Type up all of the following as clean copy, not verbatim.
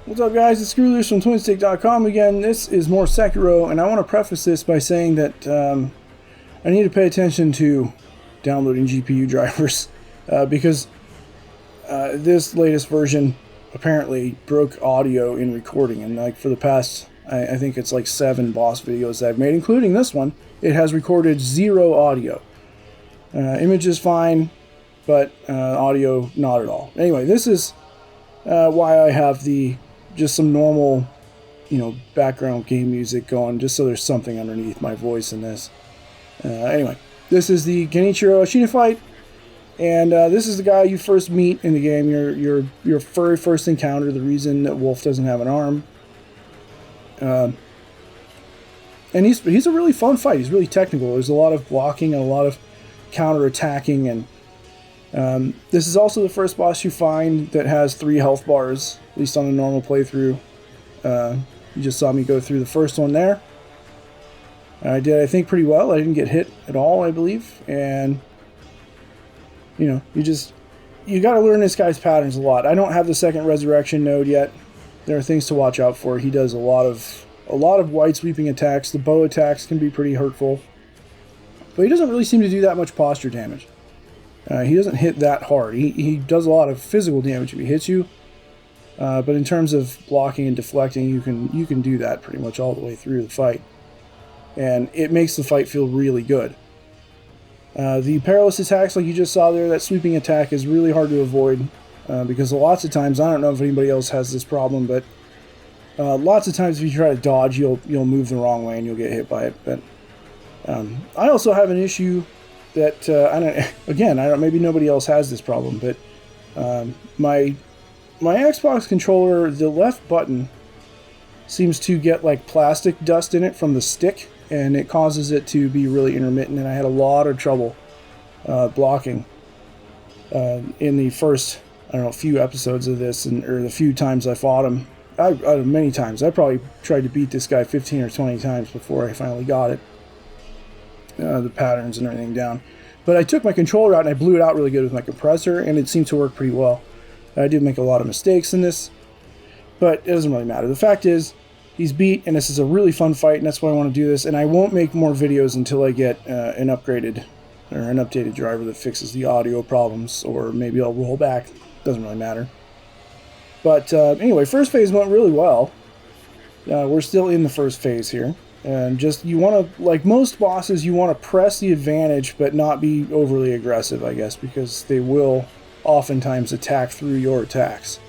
What's up, guys? It's Perilous from TwinstiqLP again. This is more Sekiro, and I want to preface this by saying that I need to pay attention to downloading GPU drivers because this latest version apparently broke audio in recording, and like for the past, I think it's like 7 boss videos that I've made, including this one, it has recorded 0 audio. Image is fine, but audio not at all. Anyway, this is why I have just some normal, background game music going, just so there's something underneath my voice in this. Anyway, this is the Genichiro Ashina fight, and this is the guy you first meet in the game, your very first encounter, the reason that Wolf doesn't have an arm. And he's a really fun fight. He's really technical. There's a lot of blocking and a lot of counter-attacking, and this is also the first boss you find that has 3 health bars, at least on a normal playthrough. You just saw me go through the first one there. I did, I think, pretty well. I didn't get hit at all, I believe. And, you got to learn this guy's patterns a lot. I don't have the second resurrection node yet. There are things to watch out for. He does a lot of wide sweeping attacks. The bow attacks can be pretty hurtful. But he doesn't really seem to do that much posture damage. He doesn't hit that hard. He does a lot of physical damage if he hits you. But in terms of blocking and deflecting, you can do that pretty much all the way through the fight. And it makes the fight feel really good. The perilous attacks, like you just saw there, that sweeping attack is really hard to avoid. Because lots of times, I don't know if anybody else has this problem, but lots of times if you try to dodge, you'll move the wrong way and you'll get hit by it. But I also have an issue that maybe nobody else has this problem, but my Xbox controller, the left button seems to get like plastic dust in it from the stick, and it causes it to be really intermittent, and I had a lot of trouble blocking in the first, few episodes of this, or the few times I fought him. Many times. I probably tried to beat this guy 15 or 20 times before I finally got it. The patterns and everything down. But I took my controller out and I blew it out really good with my compressor, and it seemed to work pretty well. I did make a lot of mistakes in this, but it doesn't really matter. The fact is, he's beat, and this is a really fun fight, and that's why I want to do this. And I won't make more videos until I get an upgraded or an updated driver that fixes the audio problems, or maybe I'll roll back. Doesn't really matter. But anyway, first phase went really well. We're still in the first phase here. And you want to, like most bosses, you want to press the advantage, but not be overly aggressive, I guess, because they will oftentimes attack through your attacks.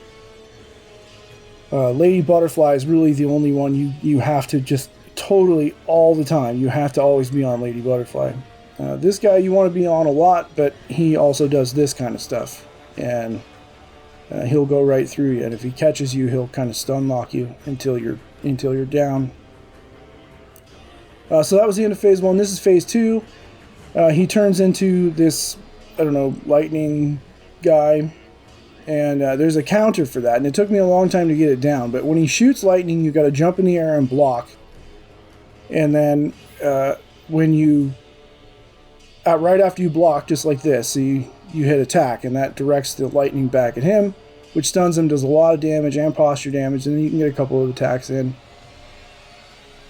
Lady Butterfly is really the only one you have to just totally, all the time, you have to always be on Lady Butterfly. This guy you want to be on a lot, but he also does this kind of stuff. And he'll go right through you, and if he catches you, he'll kind of stun lock you until you're down. So that was the end of phase 1. This is phase 2. He turns into this, lightning guy, and there's a counter for that, and it took me a long time to get it down. But when he shoots lightning, you got to jump in the air and block, and then when you right after you block, just like this, so you hit attack, and that directs the lightning back at him, which stuns him, does a lot of damage and posture damage, and then you can get a couple of attacks in.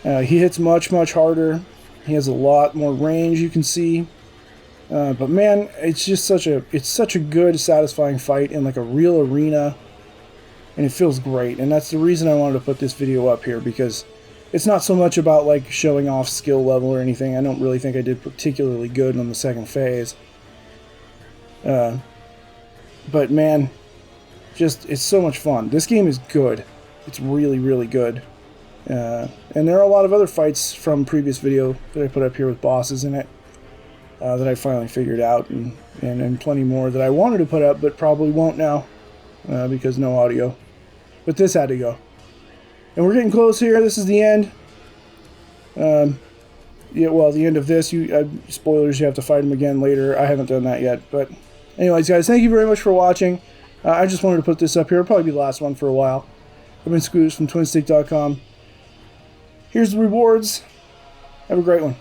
He hits much, much harder. He has a lot more range, you can see. But man, it's just such a good, satisfying fight in like a real arena, and it feels great. And that's the reason I wanted to put this video up here, because it's not so much about like showing off skill level or anything. I don't really think I did particularly good on the second phase. But man, it's so much fun. This game is good. It's really, really good. And there are a lot of other fights from previous video that I put up here with bosses in it that I finally figured out, and plenty more that I wanted to put up but probably won't now because no audio. But this had to go. And we're getting close here. This is the end. The end of this. Spoilers, you have to fight him again later. I haven't done that yet. But anyways, guys, thank you very much for watching. I just wanted to put this up here. It'll probably be the last one for a while. I've been Scooters from TwinstiqLP. Here's the rewards. Have a great one.